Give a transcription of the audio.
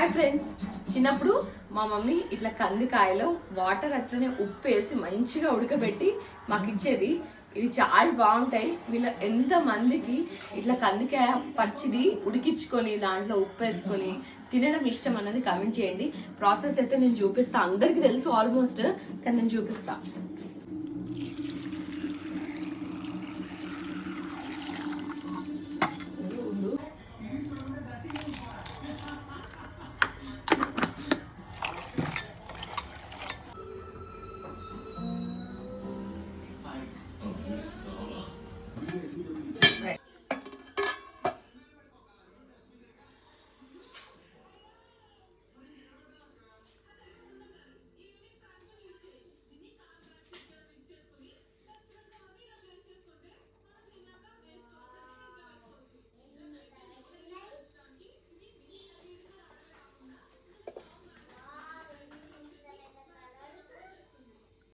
Hi friends, చిన్నప్పుడు మా mummy ఇట్లా కందికాయలో వాటర్ అట్లనే ఉప్పు వేసి మంచిగా ఉడకబెట్టి మాకు ఇచ్చేది. ఇది చాలా బాగుంటాయి. వీళ్ళ ఎంత మందికి ఇట్లా కందికాయ పచ్చిది ఉడికించుకొని దాంట్లో ఉప్పు వేసుకొని తినడం ఇష్టం అన్నది కమెంట్ చేయండి. ప్రాసెస్ అయితే నేను చూపిస్తా. అందరికీ తెలుసు ఆల్మోస్ట్, కానీ నేను చూపిస్తా.